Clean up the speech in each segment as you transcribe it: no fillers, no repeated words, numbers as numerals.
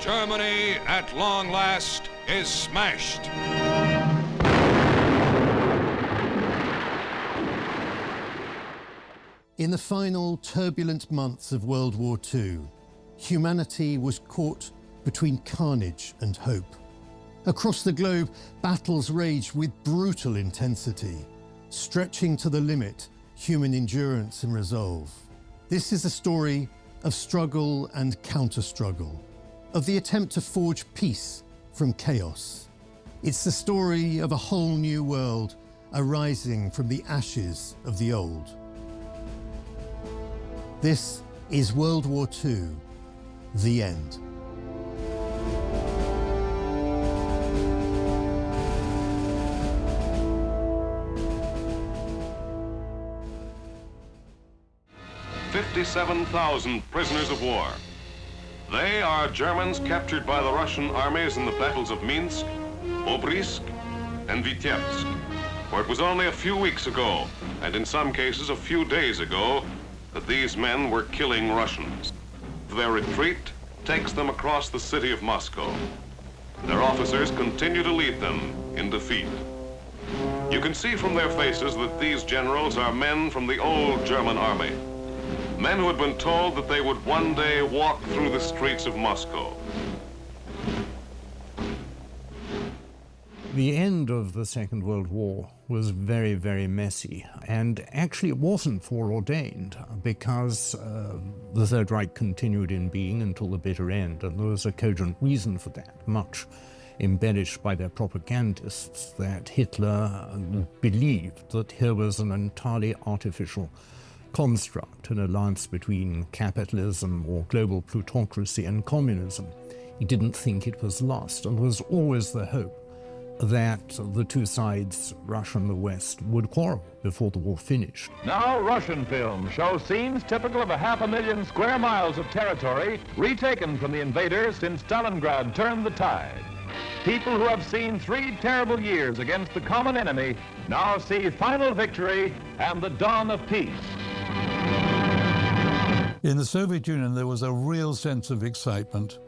Germany, at long last, is smashed. In the final turbulent months of World War II, humanity was caught between carnage and hope. Across the globe, battles raged with brutal intensity, stretching to the limit human endurance and resolve. This is a story of struggle and counter-struggle, of the attempt to forge peace from chaos. It's the story of a whole new world arising from the ashes of the old. This is World War II, the end. "57,000 prisoners of war. They are Germans captured by the Russian armies in the battles of Minsk, Obrisk, and Vitebsk, for it was only a few weeks ago, and in some cases a few days ago, that these men were killing Russians. Their retreat takes them across the city of Moscow. Their officers continue to lead them in defeat. You can see from their faces that these generals are men from the old German army. Men who had been told that they would one day walk through the streets of Moscow. The end of the Second World War was very, very messy, and actually it wasn't foreordained because the Third Reich continued in being until the bitter end, and there was a cogent reason for that, much embellished by their propagandists, that Hitler believed that here was an entirely artificial construct, an alliance between capitalism or global plutocracy and communism. He didn't think it was lost, and there was always the hope that the two sides, Russia and the West, would quarrel before the war finished. Now Russian films show scenes typical of 500,000 square miles of territory retaken from the invaders since Stalingrad turned the tide. People who have seen 3 terrible years against the common enemy now see final victory and the dawn of peace. In the Soviet Union, there was a real sense of excitement,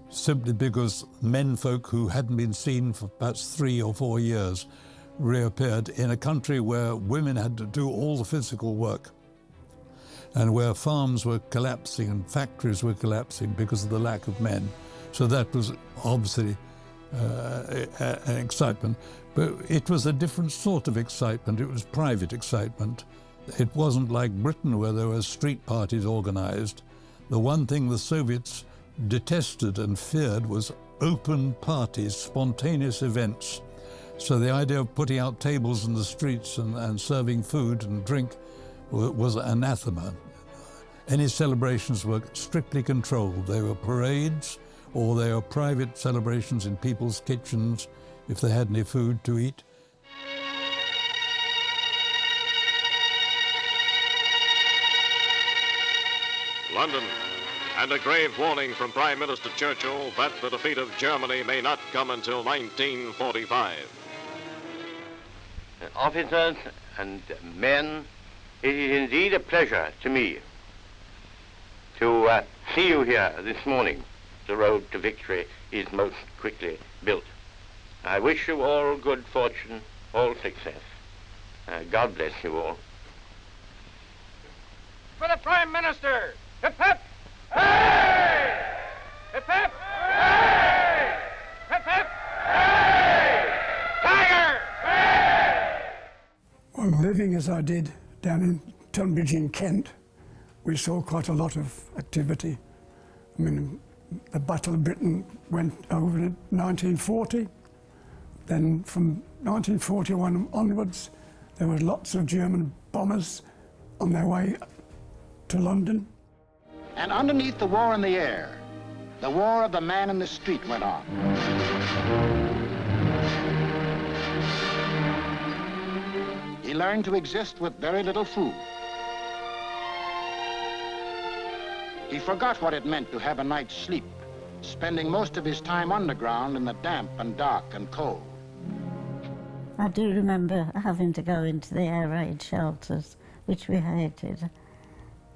simply because menfolk who hadn't been seen for perhaps 3 or 4 years reappeared in a country where women had to do all the physical work and where farms were collapsing and factories were collapsing because of the lack of men. So that was obviously an excitement, but it was a different sort of excitement. It was private excitement. It wasn't like Britain, where there were street parties organized. The one thing the Soviets detested and feared was open parties, spontaneous events. So the idea of putting out tables in the streets and serving food and drink was anathema. Any celebrations were strictly controlled. They were parades, or they were private celebrations in people's kitchens if they had any food to eat. London, and a grave warning from Prime Minister Churchill that the defeat of Germany may not come until 1945. Officers and men, it is indeed a pleasure to me to see you here this morning. The road to victory is most quickly built. I wish you all good fortune, all success. God bless you all. For the Prime Minister! Hip hip! Hey! Hip hip! Hey! Hip hip! Hey! Tiger! Hey! Well, living as I did down in Tunbridge in Kent, we saw quite a lot of activity. I mean, the Battle of Britain went over in 1940. Then from 1941 onwards, there were lots of German bombers on their way to London. And underneath the war in the air, the war of the man in the street went on. He learned to exist with very little food. He forgot what it meant to have a night's sleep, spending most of his time underground in the damp and dark and cold. I do remember having to go into the air raid shelters, which we hated.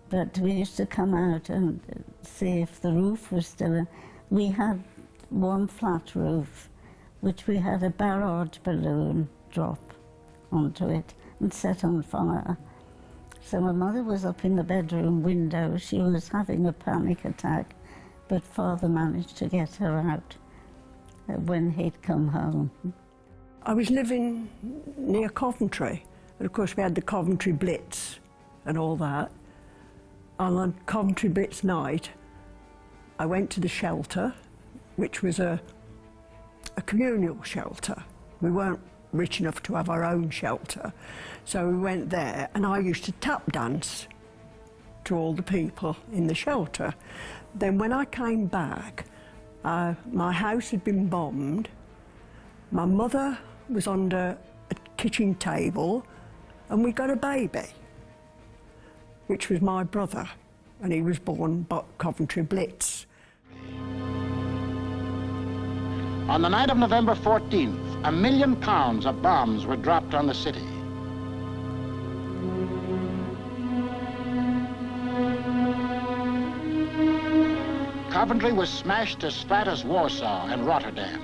But we used to come out and see if the roof was still We had one flat roof, which we had a barrage balloon drop onto it and set on fire. So my mother was up in the bedroom window. She was having a panic attack, but Father managed to get her out when he'd come home. I was living near Coventry, and of course we had the Coventry Blitz and all that. And on Coventry Blitz night, I went to the shelter, which was a communal shelter. We weren't rich enough to have our own shelter, so we went there, and I used to tap dance to all the people in the shelter. Then when I came back, my house had been bombed. My mother was under a kitchen table, and we got a baby, which was my brother, and he was born by Coventry Blitz. On the night of November 14th, 1 million pounds of bombs were dropped on the city. Coventry was smashed as flat as Warsaw and Rotterdam.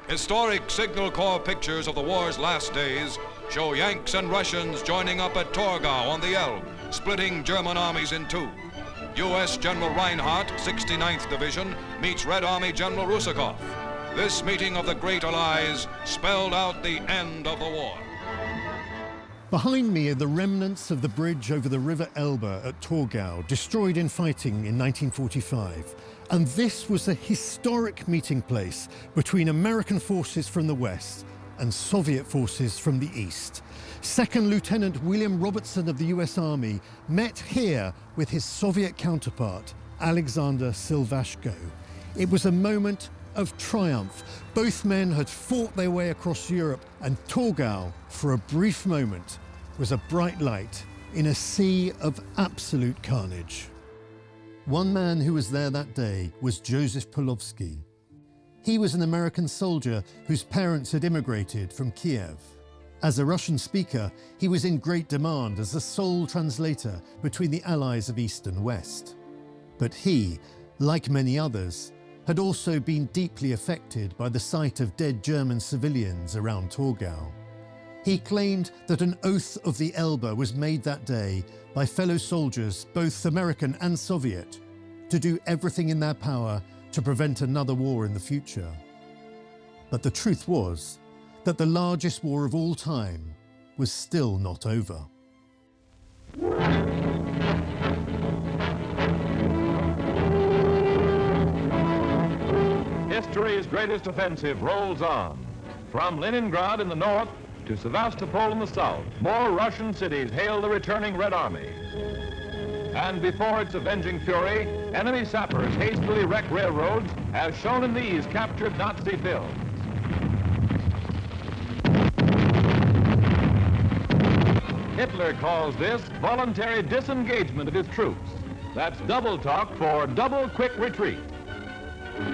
Historic Signal Corps pictures of the war's last days show Yanks and Russians joining up at Torgau on the Elbe, splitting German armies in two. U.S. General Reinhardt, 69th Division, meets Red Army General Roosevelt. This meeting of the Great Allies spelled out the end of the war. Behind me are the remnants of the bridge over the River Elbe at Torgau, destroyed in fighting in 1945. And this was a historic meeting place between American forces from the west and Soviet forces from the east. Second Lieutenant William Robertson of the US Army met here with his Soviet counterpart, Alexander Silvashko. It was a moment of triumph. Both men had fought their way across Europe, and Torgau, for a brief moment, was a bright light in a sea of absolute carnage. One man who was there that day was Joseph Pulowski. He was an American soldier whose parents had immigrated from Kiev. As a Russian speaker, he was in great demand as the sole translator between the allies of East and West. But he, like many others, had also been deeply affected by the sight of dead German civilians around Torgau. He claimed that an oath of the Elbe was made that day by fellow soldiers, both American and Soviet, to do everything in their power to prevent another war in the future. But the truth was that the largest war of all time was still not over. History's greatest offensive rolls on. From Leningrad in the north to Sevastopol in the south, more Russian cities hail the returning Red Army. And before its avenging fury, enemy sappers hastily wreck railroads, as shown in these captured Nazi films. Hitler calls this voluntary disengagement of his troops. That's double talk for double quick retreat.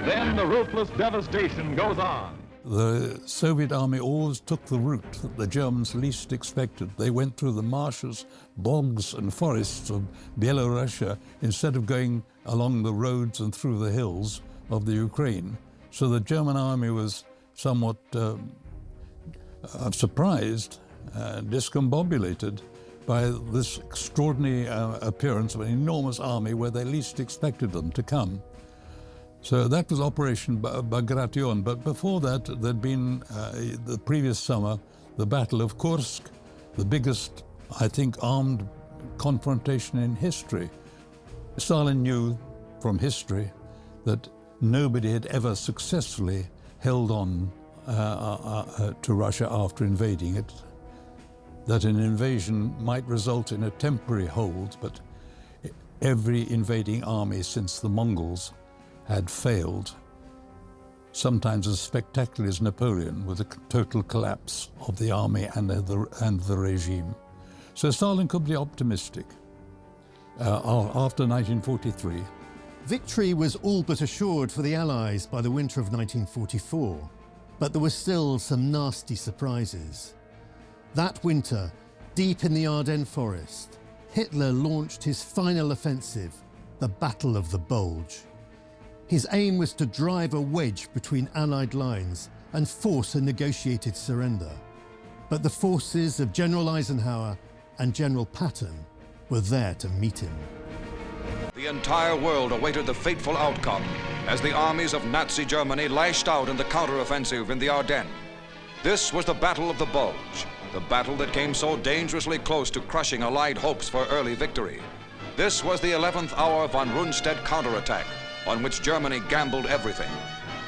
Then the ruthless devastation goes on. The Soviet army always took the route that the Germans least expected. They went through the marshes, bogs and forests of Belorussia instead of going along the roads and through the hills of the Ukraine. So the German army was somewhat surprised and discombobulated by this extraordinary appearance of an enormous army where they least expected them to come. So that was Operation Bagration, but before that there'd been, the previous summer, the Battle of Kursk, the biggest, I think, armed confrontation in history. Stalin knew from history that nobody had ever successfully held on to Russia after invading it, that an invasion might result in a temporary hold, but every invading army since the Mongols had failed, sometimes as spectacularly as Napoleon, with a total collapse of the army and the regime. So Stalin could be optimistic. After 1943, victory was all but assured for the Allies by the winter of 1944, but there were still some nasty surprises. That winter, deep in the Ardennes forest, Hitler launched his final offensive, the Battle of the Bulge. His aim was to drive a wedge between Allied lines and force a negotiated surrender. But the forces of General Eisenhower and General Patton were there to meet him. The entire world awaited the fateful outcome as the armies of Nazi Germany lashed out in the counteroffensive in the Ardennes. This was the Battle of the Bulge, the battle that came so dangerously close to crushing Allied hopes for early victory. This was the 11th hour von Rundstedt counterattack, on which Germany gambled everything.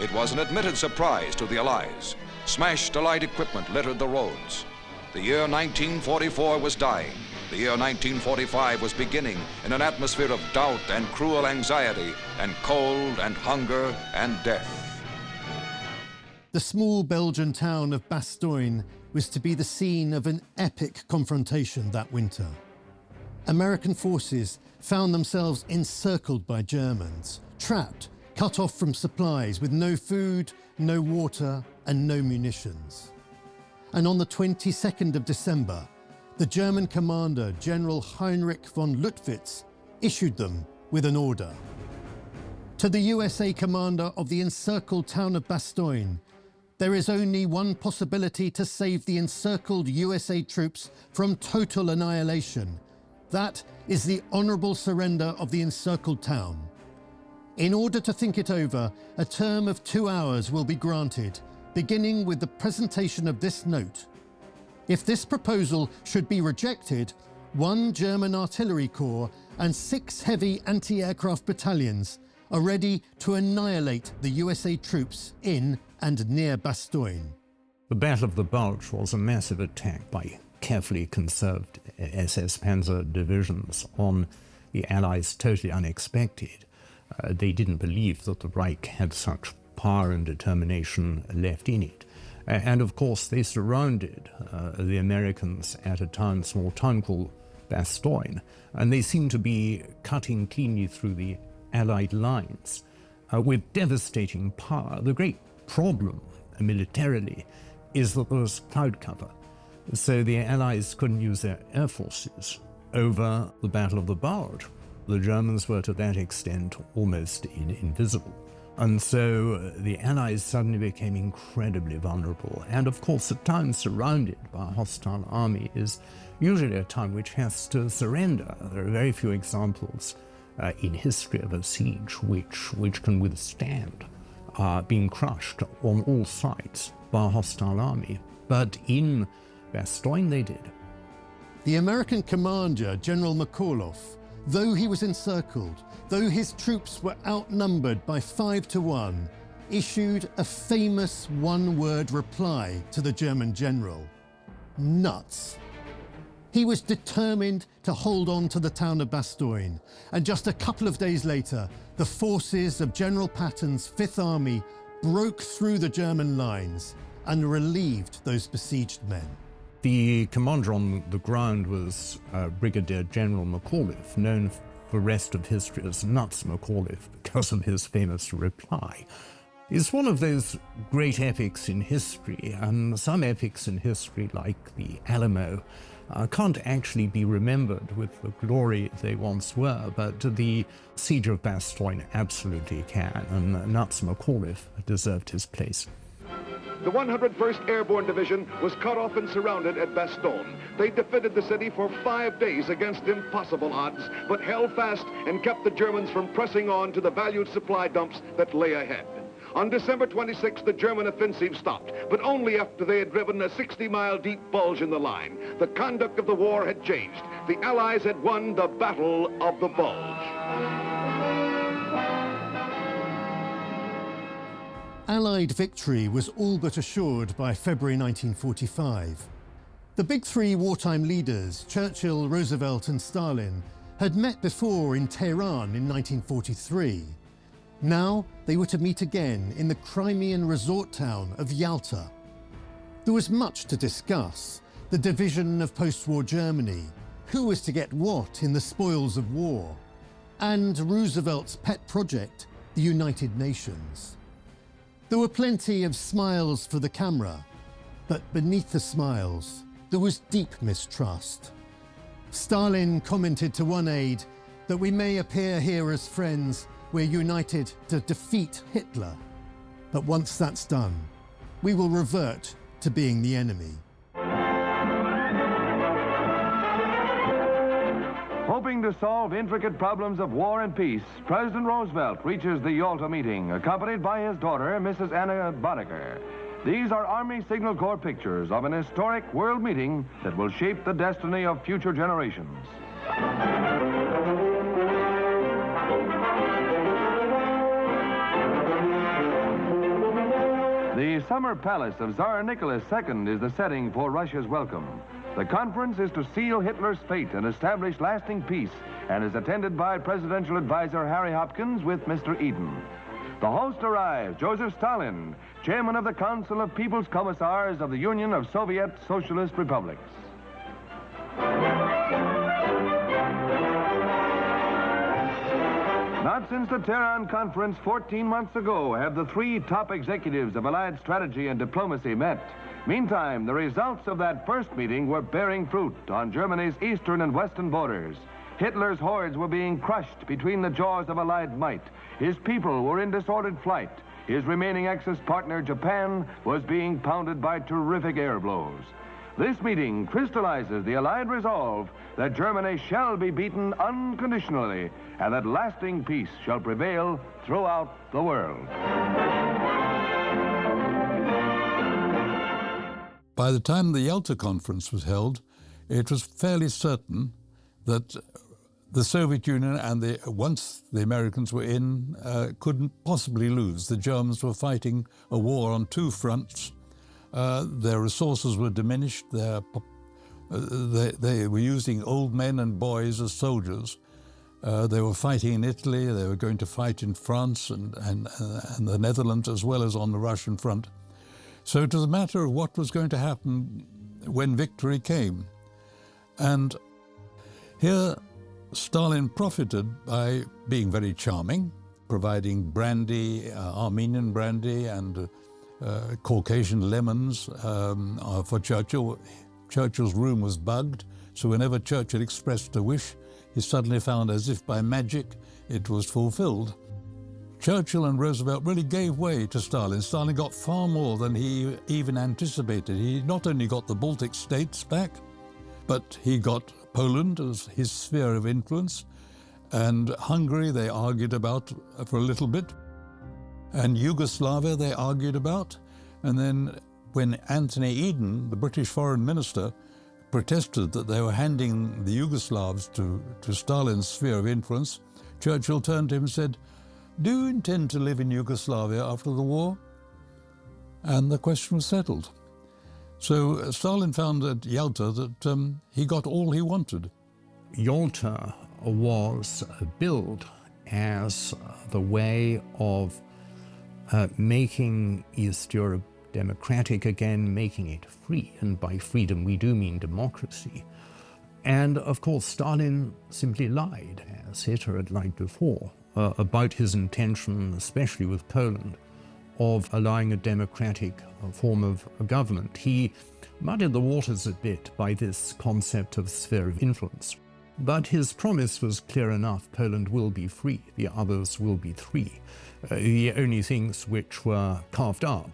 It was an admitted surprise to the Allies. Smashed Allied equipment littered the roads. The year 1944 was dying. The year 1945 was beginning in an atmosphere of doubt and cruel anxiety and cold and hunger and death. The small Belgian town of Bastogne was to be the scene of an epic confrontation that winter. American forces found themselves encircled by Germans, trapped, cut off from supplies with no food, no water, and no munitions. And on the 22nd of December, the German commander, General Heinrich von Luttwitz, issued them with an order. To the USA commander of the encircled town of Bastogne, there is only one possibility to save the encircled USA troops from total annihilation. That is the honorable surrender of the encircled town. In order to think it over, a term of 2 hours will be granted, beginning with the presentation of this note. If this proposal should be rejected, 1 German artillery corps and 6 heavy anti-aircraft battalions are ready to annihilate the USA troops in and near Bastogne. The Battle of the Bulge was a massive attack by carefully conserved SS Panzer divisions on the Allies, totally unexpected. They didn't believe that the Reich had such power and determination left in it. And of course, they surrounded the Americans at a small town called Bastogne, and they seemed to be cutting cleanly through the Allied lines with devastating power. The great problem militarily is that there was cloud cover, so the Allies couldn't use their air forces over the Battle of the Bulge. The Germans were to that extent almost invisible. And so the Allies suddenly became incredibly vulnerable. And of course, a town surrounded by a hostile army is usually a town which has to surrender. There are very few examples in history of a siege which can withstand being crushed on all sides by a hostile army. But in Bastogne they did. The American commander, General McAuliffe, though he was encircled, though his troops were outnumbered by 5-1, issued a famous one-word reply to the German general: nuts. He was determined to hold on to the town of Bastogne, and just a couple of days later, the forces of General Patton's Fifth Army broke through the German lines and relieved those besieged men. The commander on the ground was Brigadier General McAuliffe, known for the rest of history as Nuts McAuliffe because of his famous reply. It's one of those great epics in history, and some epics in history, like the Alamo, can't actually be remembered with the glory they once were, but the Siege of Bastogne absolutely can, and Nuts McAuliffe deserved his place. The 101st Airborne Division was cut off and surrounded at Bastogne. They defended the city for 5 days against impossible odds, but held fast and kept the Germans from pressing on to the valued supply dumps that lay ahead. On December 26th, the German offensive stopped, but only after they had driven a 60-mile deep bulge in the line. The conduct of the war had changed. The Allies had won the Battle of the Bulge. Allied victory was all but assured by February 1945. The big three wartime leaders, Churchill, Roosevelt and Stalin, had met before in Tehran in 1943. Now they were to meet again in the Crimean resort town of Yalta. There was much to discuss: the division of post-war Germany, who was to get what in the spoils of war, and Roosevelt's pet project, the United Nations. There were plenty of smiles for the camera, but beneath the smiles, there was deep mistrust. Stalin commented to one aide that we may appear here as friends, we're united to defeat Hitler. But once that's done, we will revert to being the enemy. Hoping to solve intricate problems of war and peace, President Roosevelt reaches the Yalta meeting, accompanied by his daughter, Mrs. Anna Boddicker. These are Army Signal Corps pictures of an historic world meeting that will shape the destiny of future generations. The summer palace of Tsar Nicholas II is the setting for Russia's welcome. The conference is to seal Hitler's fate and establish lasting peace, and is attended by Presidential Advisor Harry Hopkins with Mr. Eden. The host arrives, Joseph Stalin, chairman of the Council of People's Commissars of the Union of Soviet Socialist Republics. Not since the Tehran Conference 14 months ago have the three top executives of Allied strategy and diplomacy met. Meantime, the results of that first meeting were bearing fruit on Germany's eastern and western borders. Hitler's hordes were being crushed between the jaws of Allied might. His people were in disordered flight. His remaining Axis partner, Japan, was being pounded by terrific air blows. This meeting crystallizes the Allied resolve that Germany shall be beaten unconditionally and that lasting peace shall prevail throughout the world. By the time the Yalta Conference was held, it was fairly certain that the Soviet Union and once the Americans were in, couldn't possibly lose. The Germans were fighting a war on two fronts. Their resources were diminished. They were using old men and boys as soldiers. They were fighting in Italy. They were going to fight in France and the Netherlands, as well as on the Russian front. So it was a matter of what was going to happen when victory came. And here Stalin profited by being very charming, providing brandy, Armenian brandy and Caucasian lemons for Churchill. Churchill's room was bugged, so whenever Churchill expressed a wish, he suddenly found, as if by magic, it was fulfilled. Churchill and Roosevelt really gave way to Stalin. Stalin got far more than he even anticipated. He not only got the Baltic states back, but he got Poland as his sphere of influence, and Hungary they argued about for a little bit, and Yugoslavia they argued about. And then when Anthony Eden, the British foreign minister, protested that they were handing the Yugoslavs to Stalin's sphere of influence, Churchill turned to him and said, "Do you intend to live in Yugoslavia after the war?" And the question was settled. So Stalin found at Yalta that he got all he wanted. Yalta was billed as the way of making East Europe democratic again, making it free. And by freedom, we do mean democracy. And of course, Stalin simply lied, as Hitler had lied before, about his intention, especially with Poland, of allowing a democratic form of government. He muddied the waters a bit by this concept of sphere of influence. But his promise was clear enough: Poland will be free, the others will be free. The only things which were carved up,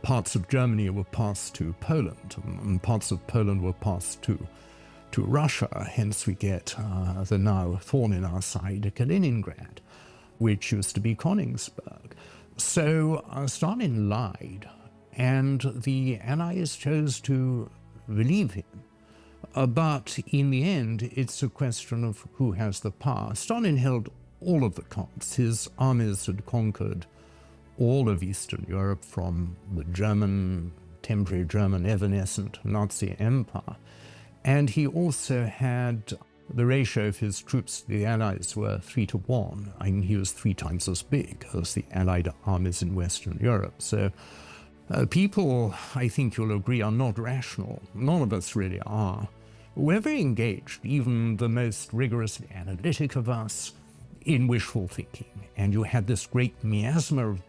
parts of Germany were passed to Poland, and parts of Poland were passed to Russia. Hence we get the now thorn in our side, Kaliningrad, which used to be Königsberg. So Stalin lied, and the Allies chose to believe him. But in the end, it's a question of who has the power. Stalin held all of the cards. His armies had conquered all of Eastern Europe from the temporary German evanescent Nazi Empire. And he also had the ratio of his troops to the Allies were 3-to-1. I mean, he was 3 times as big as the Allied armies in Western Europe. So people, I think you'll agree, are not rational. None of us really are. We're very engaged, even the most rigorously analytic of us, in wishful thinking. And you had this great miasma of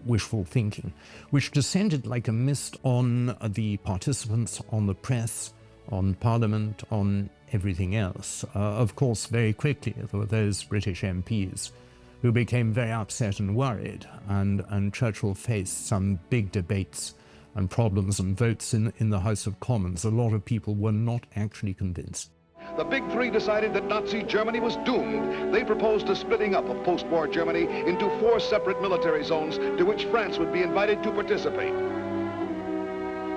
wishful thinking, which descended like a mist on the participants, on the press, on Parliament, on everything else. Of course, very quickly, there were those British MPs who became very upset and worried, and Churchill faced some big debates and problems and votes in the House of Commons. A lot of people were not actually convinced. The Big Three decided that Nazi Germany was doomed. They proposed a splitting up of post-war Germany into 4 separate military zones to which France would be invited to participate.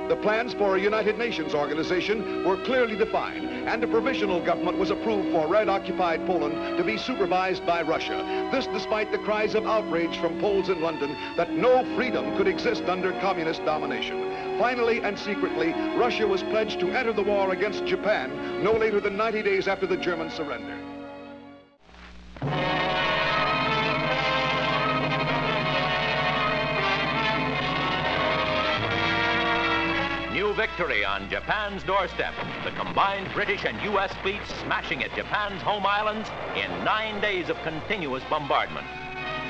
The plans for a United Nations organization were clearly defined, and a provisional government was approved for Red-occupied Poland to be supervised by Russia. This despite the cries of outrage from Poles in London that no freedom could exist under communist domination. Finally and secretly, Russia was pledged to enter the war against Japan no later than 90 days after the German surrender. New victory on Japan's doorstep. The combined British and U.S. fleets smashing at Japan's home islands in 9 days of continuous bombardment.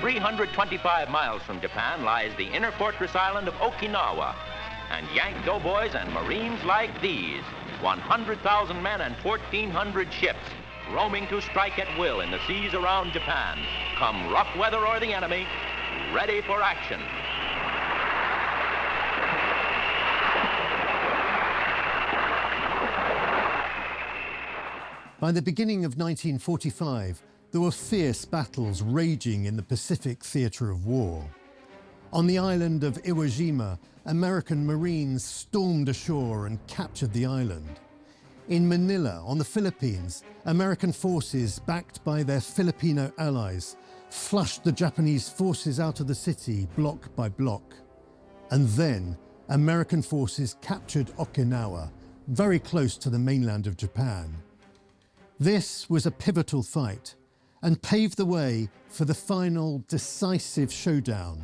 325 miles from Japan lies the inner fortress island of Okinawa. And Yank doughboys and Marines like these, 100,000 men and 1,400 ships, roaming to strike at will in the seas around Japan, come rough weather or the enemy, ready for action. By the beginning of 1945, there were fierce battles raging in the Pacific theatre of war. On the island of Iwo Jima, American Marines stormed ashore and captured the island. In Manila, on the Philippines, American forces, backed by their Filipino allies, flushed the Japanese forces out of the city block by block. And then, American forces captured Okinawa, very close to the mainland of Japan. This was a pivotal fight and paved the way for the final decisive showdown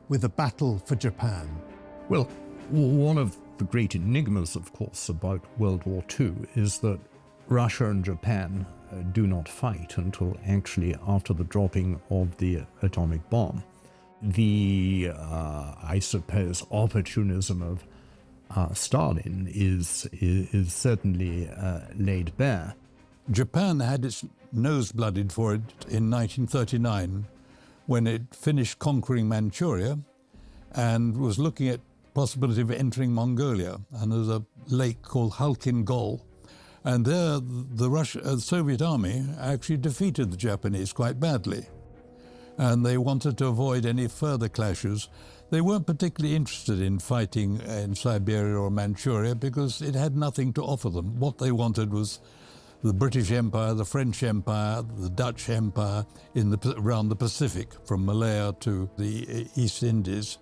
with the battle for Japan. Well, one of the great enigmas, of course, about World War II is that Russia and Japan do not fight until actually after the dropping of the atomic bomb. The, I suppose, opportunism of Stalin is certainly laid bare. Japan had its nose blooded for it in 1939 when it finished conquering Manchuria and was looking at possibility of entering Mongolia. And there was a lake called Halkin Gol. And there the Soviet army actually defeated the Japanese quite badly. And they wanted to avoid any further clashes. They weren't particularly interested in fighting in Siberia or Manchuria because it had nothing to offer them. What they wanted was the British Empire, the French Empire, the Dutch Empire around the Pacific, from Malaya to the East Indies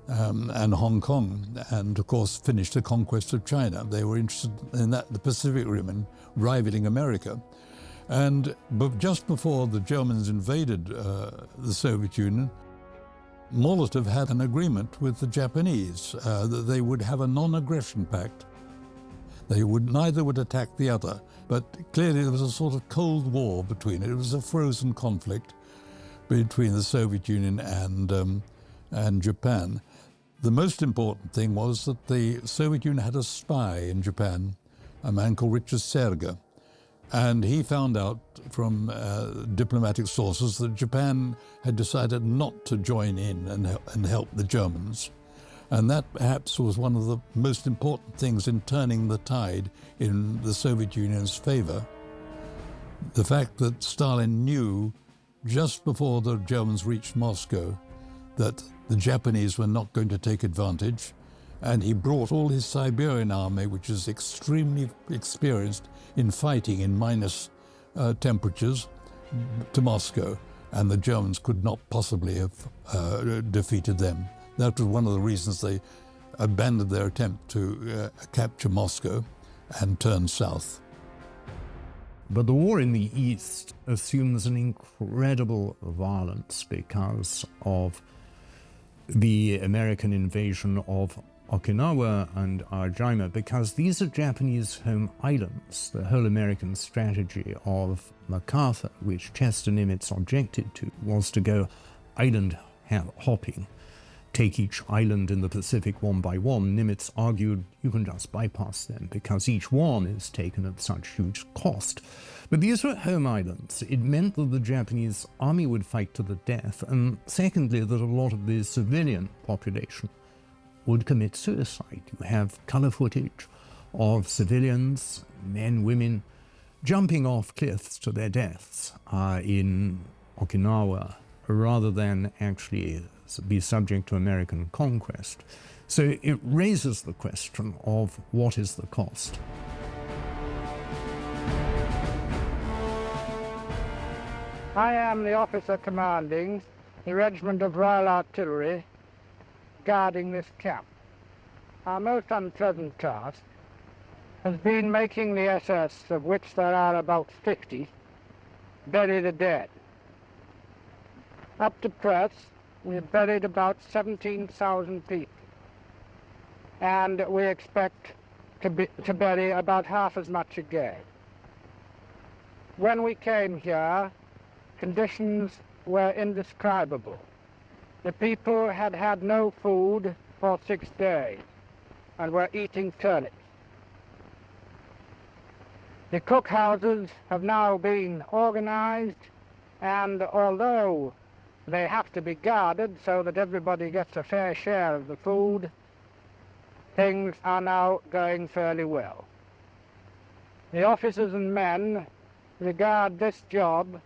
and Hong Kong, and of course finished the conquest of China. They were interested in that, the Pacific Rim, and rivaling America. But just before the Germans invaded the Soviet Union, Molotov had an agreement with the Japanese that they would have a non-aggression pact. Neither would attack the other, but clearly there was a sort of Cold War between it. It was a frozen conflict between the Soviet Union and Japan. The most important thing was that the Soviet Union had a spy in Japan, a man called Richard Serge, and he found out from diplomatic sources that Japan had decided not to join in and help the Germans. And that perhaps was one of the most important things in turning the tide in the Soviet Union's favor. The fact that Stalin knew just before the Germans reached Moscow that the Japanese were not going to take advantage, and he brought all his Siberian army, which is extremely experienced in fighting in minus temperatures, to Moscow. and the Germans could not possibly have defeated them. That was one of the reasons they abandoned their attempt to capture Moscow and turn south. But the war in the East assumes an incredible violence because of the American invasion of Okinawa and Arjima, because these are Japanese home islands. The whole American strategy of MacArthur, which Chester Nimitz objected to, was to go island hopping, take each island in the Pacific one by one. Nimitz argued you can just bypass them because each one is taken at such huge cost. But these were home islands. It meant that the Japanese army would fight to the death, and secondly, that a lot of the civilian population would commit suicide. You have color footage of civilians, men, women, jumping off cliffs to their deaths in Okinawa, rather than actually be subject to American conquest. So it raises the question of what is the cost. I am the officer commanding the Regiment of Royal Artillery guarding this camp. Our most unpleasant task has been making the SS, of which there are about 50, bury the dead. Up to press, we have buried about 17,000 people, and we expect to bury about half as much again. When we came here, conditions were indescribable. The people had had no food for 6 days and were eating turnips. The cookhouses have now been organized, and although they have to be guarded so that everybody gets a fair share of the food, things are now going fairly well. The officers and men regard this job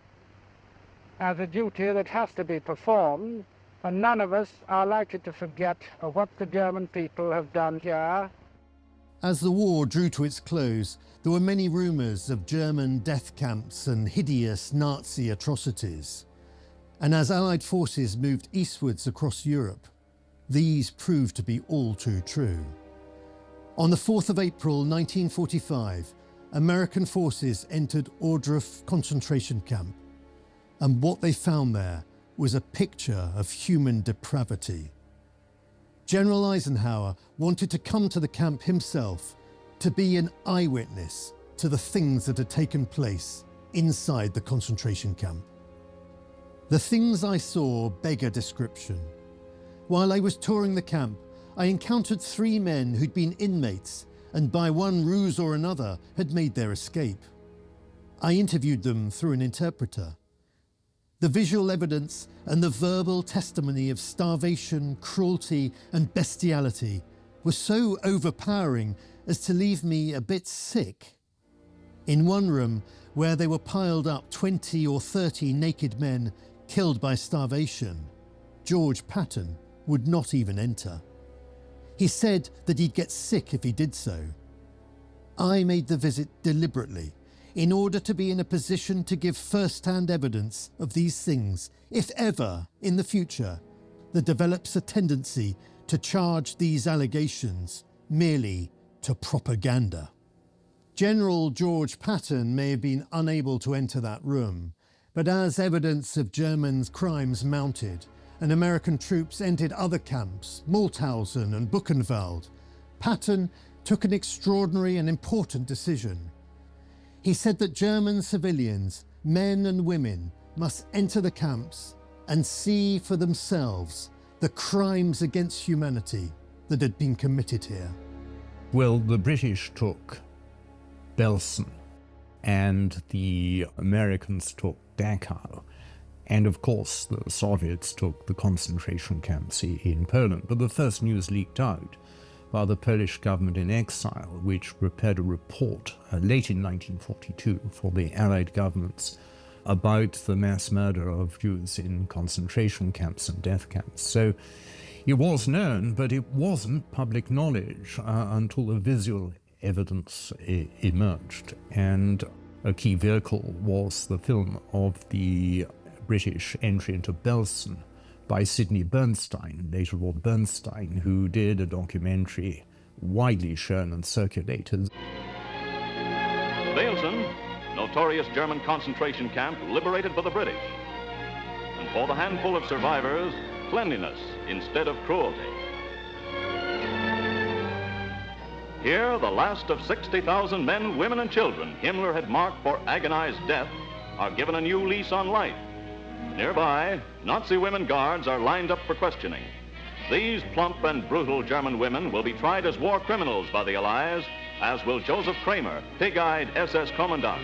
as a duty that has to be performed, and none of us are likely to forget what the German people have done here. As the war drew to its close, there were many rumours of German death camps and hideous Nazi atrocities. And as Allied forces moved eastwards across Europe, these proved to be all too true. On the 4th of April 1945, American forces entered Ohrdruf concentration camp, and what they found there was a picture of human depravity. General Eisenhower wanted to come to the camp himself to be an eyewitness to the things that had taken place inside the concentration camp. The things I saw beg a description. While I was touring the camp, I encountered 3 men who'd been inmates and by one ruse or another had made their escape. I interviewed them through an interpreter. The visual evidence and the verbal testimony of starvation, cruelty, and bestiality was so overpowering as to leave me a bit sick. In one room, where they were piled up 20 or 30 naked men killed by starvation, George Patton would not even enter. He said that he'd get sick if he did so. I made the visit deliberately, in order to be in a position to give first-hand evidence of these things, if ever, in the future, there develops a tendency to charge these allegations merely to propaganda. General George Patton may have been unable to enter that room, but as evidence of Germans' crimes mounted and American troops entered other camps, Mauthausen and Buchenwald, Patton took an extraordinary and important decision. He said that German civilians, men and women, must enter the camps and see for themselves the crimes against humanity that had been committed here. Well, the British took Belsen and the Americans took Dachau. And of course, the Soviets took the concentration camps in Poland. But the first news leaked out by the Polish government in exile, which prepared a report late in 1942 for the Allied governments about the mass murder of Jews in concentration camps and death camps. So it was known, but it wasn't public knowledge until the visual evidence emerged. And a key vehicle was the film of the British entry into Belsen by Sidney Bernstein, later Lord Bernstein, who did a documentary widely shown and circulated. Belsen, notorious German concentration camp liberated for the British. And for the handful of survivors, cleanliness instead of cruelty. Here, the last of 60,000 men, women, and children Himmler had marked for agonized death are given a new lease on life. Nearby, Nazi women guards are lined up for questioning. These plump and brutal German women will be tried as war criminals by the Allies, as will Joseph Kramer, pig-eyed SS commandant.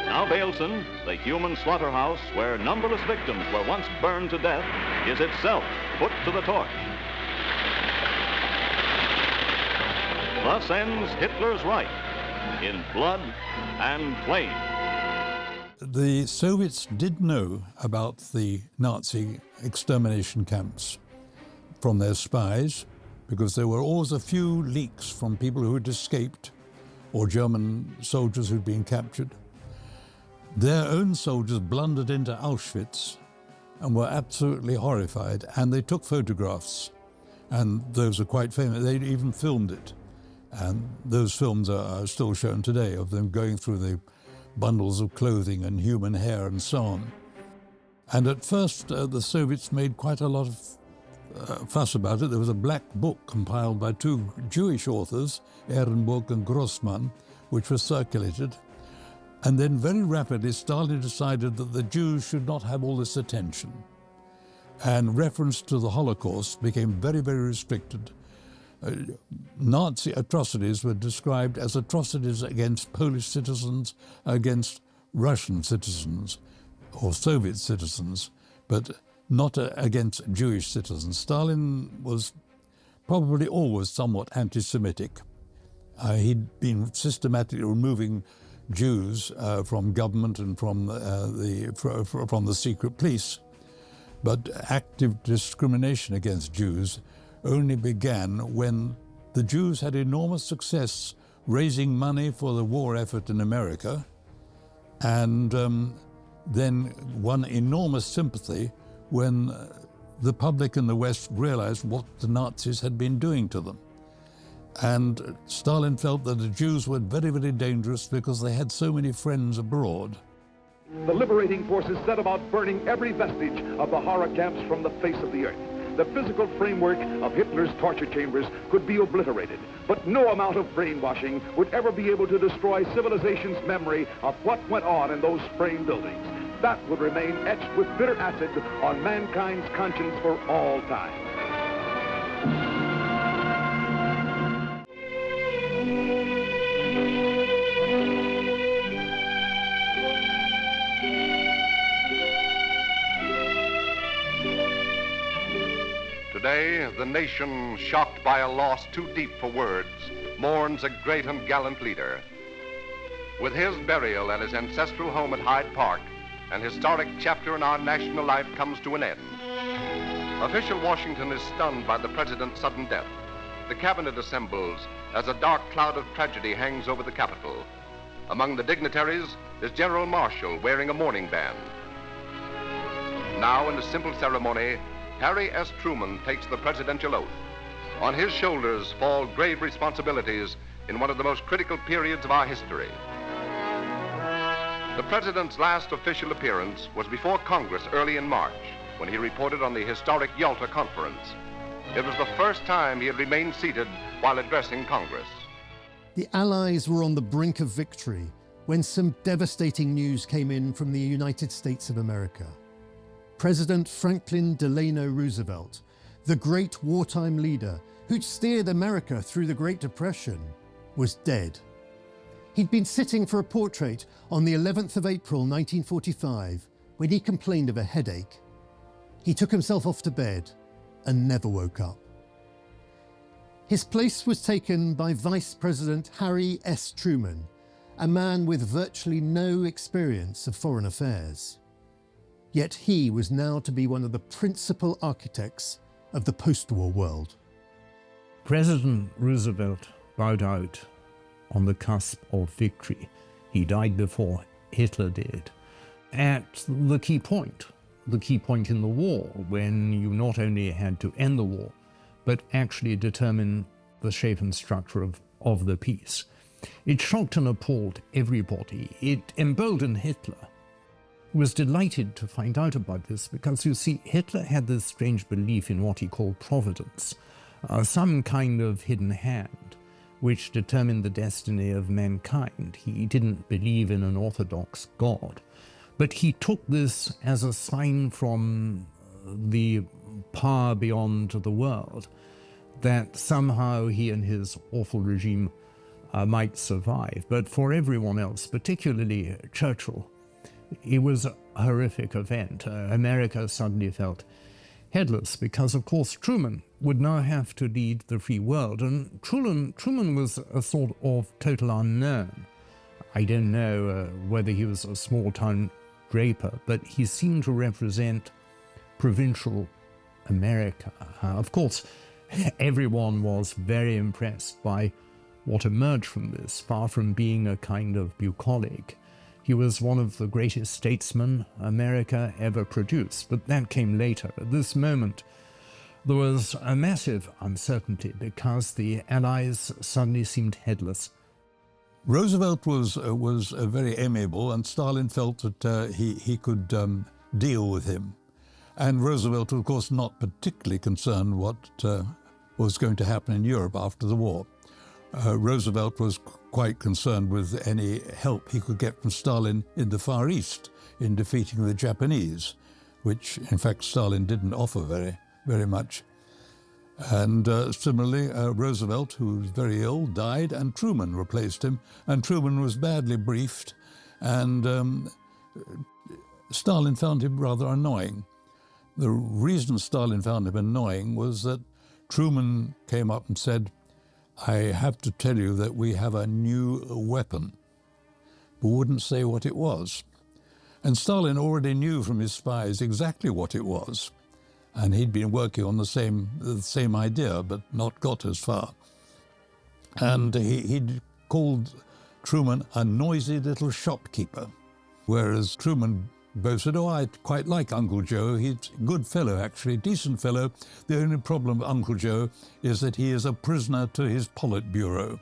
Now Belsen, the human slaughterhouse where numberless victims were once burned to death, is itself put to the torch. Thus ends Hitler's Reich, in blood and flame. The Soviets did know about the Nazi extermination camps from their spies, because there were always a few leaks from people who had escaped or German soldiers who'd been captured. Their own soldiers blundered into Auschwitz and were absolutely horrified, and they took photographs, and those are quite famous. They even filmed it, and those films are still shown today of them going through the bundles of clothing and human hair and so on. And at first, the Soviets made quite a lot of fuss about it. There was a black book compiled by two Jewish authors, Ehrenburg and Grossman, which was circulated. And then very rapidly, Stalin decided that the Jews should not have all this attention. And reference to the Holocaust became very, very restricted. Nazi atrocities were described as atrocities against Polish citizens, against Russian citizens, or Soviet citizens, but not against Jewish citizens. Stalin was probably always somewhat anti-Semitic. He'd been systematically removing Jews from government and from the secret police, but active discrimination against Jews only began when the Jews had enormous success raising money for the war effort in America, and then won enormous sympathy when the public in the West realized what the Nazis had been doing to them. And Stalin felt that the Jews were very, very dangerous because they had so many friends abroad. The liberating forces set about burning every vestige of the horror camps from the face of the earth. The physical framework of Hitler's torture chambers could be obliterated, but no amount of brainwashing would ever be able to destroy civilization's memory of what went on in those frame buildings. That would remain etched with bitter acid on mankind's conscience for all time. Today, the nation, shocked by a loss too deep for words, mourns a great and gallant leader. With his burial at his ancestral home at Hyde Park, an historic chapter in our national life comes to an end. Official Washington is stunned by the president's sudden death. The cabinet assembles as a dark cloud of tragedy hangs over the Capitol. Among the dignitaries is General Marshall wearing a mourning band. Now, in a simple ceremony, Harry S. Truman takes the presidential oath. On his shoulders fall grave responsibilities in one of the most critical periods of our history. The president's last official appearance was before Congress early in March, when he reported on the historic Yalta Conference. It was the first time he had remained seated while addressing Congress. The Allies were on the brink of victory when some devastating news came in from the United States of America. President Franklin Delano Roosevelt, the great wartime leader who'd steered America through the Great Depression, was dead. He'd been sitting for a portrait on the 11th of April 1945 when he complained of a headache. He took himself off to bed and never woke up. His place was taken by Vice President Harry S. Truman, a man with virtually no experience of foreign affairs. Yet he was now to be one of the principal architects of the post-war world. President Roosevelt bowed out on the cusp of victory. He died before Hitler did. at the key point in the war, when you not only had to end the war, but actually determine the shape and structure of the peace. It shocked and appalled everybody. It emboldened Hitler, who was delighted to find out about this, because, you see, Hitler had this strange belief in what he called providence, some kind of hidden hand which determined the destiny of mankind. He didn't believe in an orthodox God, but he took this as a sign from the power beyond the world that somehow he and his awful regime might survive. But for everyone else, particularly Churchill, it was a horrific event. America suddenly felt headless because, of course, Truman would now have to lead the free world. And Truman was a sort of total unknown. I don't know whether he was a small-town draper, but he seemed to represent provincial America. Of course, everyone was very impressed by what emerged from this, far from being a kind of bucolic. He was one of the greatest statesmen America ever produced, but that came later. At this moment, there was a massive uncertainty because the Allies suddenly seemed headless. Roosevelt was very amiable, and Stalin felt that he could deal with him. And Roosevelt, of course, not particularly concerned what was going to happen in Europe after the war. Roosevelt was quite concerned with any help he could get from Stalin in the Far East in defeating the Japanese, which, in fact, Stalin didn't offer very much. And similarly, Roosevelt, who was very ill, died, and Truman replaced him. And Truman was badly briefed, and Stalin found him rather annoying. The reason Stalin found him annoying was that Truman came up and said, "I have to tell you that we have a new weapon," but wouldn't say what it was. And Stalin already knew from his spies exactly what it was, and he'd been working on the same idea, but not got as far. And he'd called Truman a noisy little shopkeeper, whereas Truman boasted, "Oh, I quite like Uncle Joe. He's a good fellow, actually, decent fellow. The only problem with Uncle Joe is that he is a prisoner to his Politburo."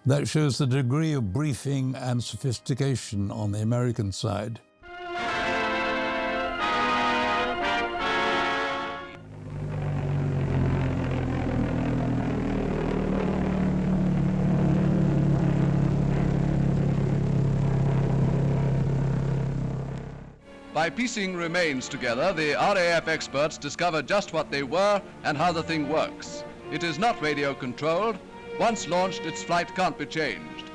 That shows the degree of briefing and sophistication on the American side. By piecing remains together, the RAF experts discovered just what they were and how the thing works. It is not radio-controlled. Once launched, its flight can't be changed.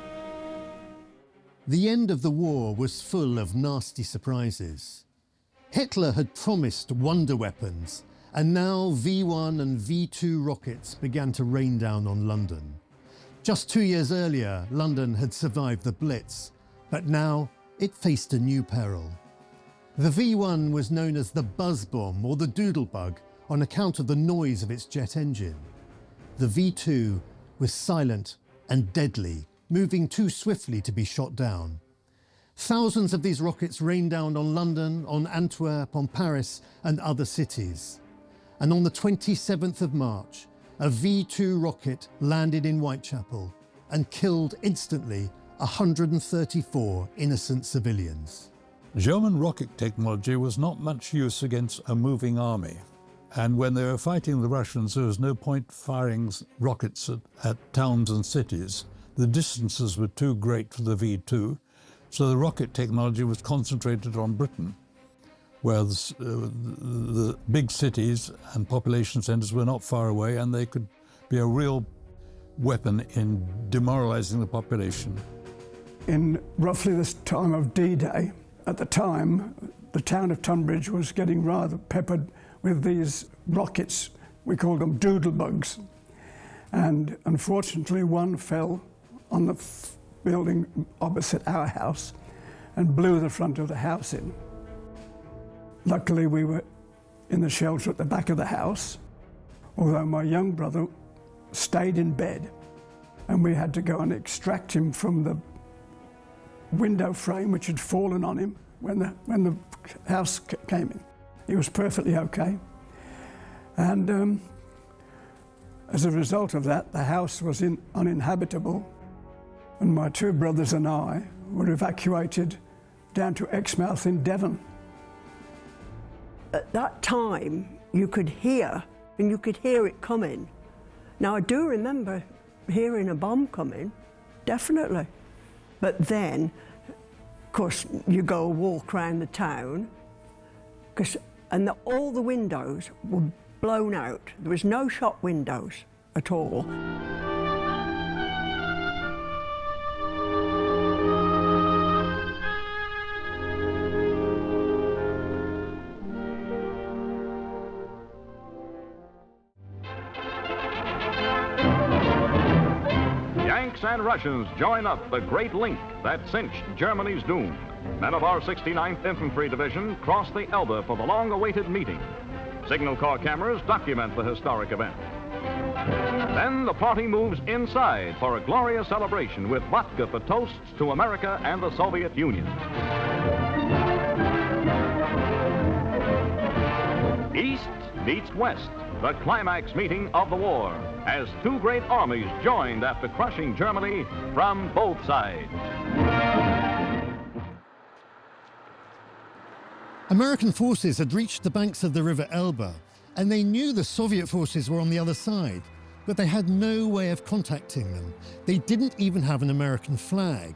The end of the war was full of nasty surprises. Hitler had promised wonder weapons, and now V-1 and V-2 rockets began to rain down on London. Just 2 years earlier, London had survived the Blitz, but now it faced a new peril. The V-1 was known as the buzz bomb or the doodlebug on account of the noise of its jet engine. The V-2 was silent and deadly, moving too swiftly to be shot down. Thousands of these rockets rained down on London, on Antwerp, on Paris and other cities. And on the 27th of March, a V-2 rocket landed in Whitechapel and killed instantly 134 innocent civilians. German rocket technology was not much use against a moving army. And when they were fighting the Russians, there was no point firing rockets at towns and cities. The distances were too great for the V-2, so the rocket technology was concentrated on Britain, where the big cities and population centers were not far away, and they could be a real weapon in demoralizing the population. In roughly this time of D-Day, at the time, the town of Tunbridge was getting rather peppered with these rockets. We called them doodlebugs. And unfortunately, one fell on the building opposite our house and blew the front of the house in. Luckily, we were in the shelter at the back of the house, although my young brother stayed in bed, and we had to go and extract him from the window frame which had fallen on him when the house came in. He was perfectly okay. And as a result of that, the house was uninhabitable, and my two brothers and I were evacuated down to Exmouth in Devon. At that time, you could hear, and you could hear it coming. Now, I do remember hearing a bomb coming, definitely. But then, of course, you go a walk around the town, and all the windows were blown out. There was no shop windows at all. Yanks and Russians join up the great link that cinched Germany's doom. Men of our 69th Infantry Division cross the Elbe for the long-awaited meeting. Signal Corps cameras document the historic event. Then the party moves inside for a glorious celebration with vodka for toasts to America and the Soviet Union. East meets West, the climax meeting of the war, as two great armies joined after crushing Germany from both sides. American forces had reached the banks of the River Elbe, and they knew the Soviet forces were on the other side, but they had no way of contacting them. They didn't even have an American flag.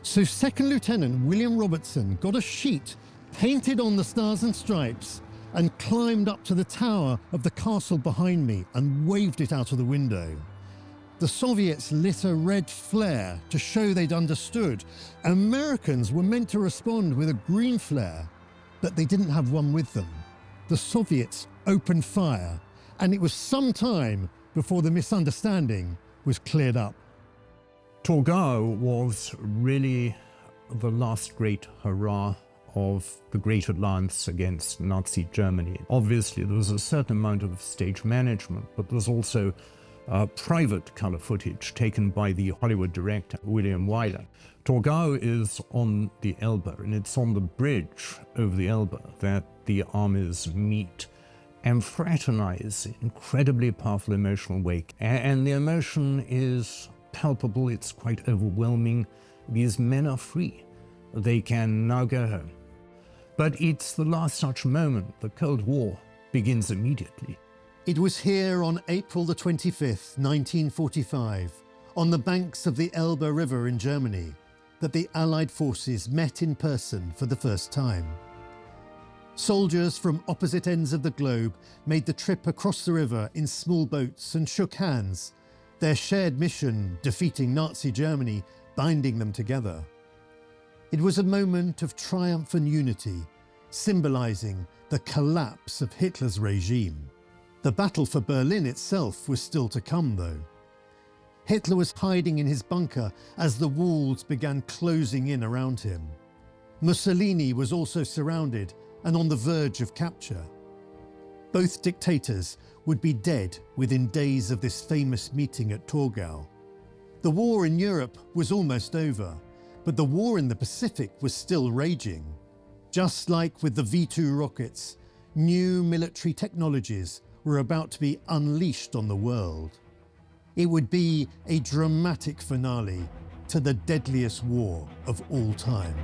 So Second Lieutenant William Robertson got a sheet painted on the Stars and Stripes and climbed up to the tower of the castle behind me and waved it out of the window. The Soviets lit a red flare to show they'd understood. Americans were meant to respond with a green flare, but they didn't have one with them. The Soviets opened fire, and it was some time before the misunderstanding was cleared up. Torgau was really the last great hurrah of the Great Alliance against Nazi Germany. Obviously, there was a certain amount of stage management, but there's also private color footage taken by the Hollywood director, William Wyler. Torgau is on the Elbe, and it's on the bridge over the Elbe that the armies meet and fraternize in incredibly powerful emotional way. And the emotion is palpable, it's quite overwhelming. These men are free. They can now go home. But it's the last such moment. The Cold War begins immediately. It was here on April the 25th, 1945, on the banks of the Elbe River in Germany, that the Allied forces met in person for the first time. Soldiers from opposite ends of the globe made the trip across the river in small boats and shook hands, their shared mission, defeating Nazi Germany, binding them together. It was a moment of triumph and unity, symbolizing the collapse of Hitler's regime. The battle for Berlin itself was still to come, though. Hitler was hiding in his bunker as the walls began closing in around him. Mussolini was also surrounded and on the verge of capture. Both dictators would be dead within days of this famous meeting at Torgau. The war in Europe was almost over, but the war in the Pacific was still raging. Just like with the V-2 rockets, new military technologies were about to be unleashed on the world. It would be a dramatic finale to the deadliest war of all time.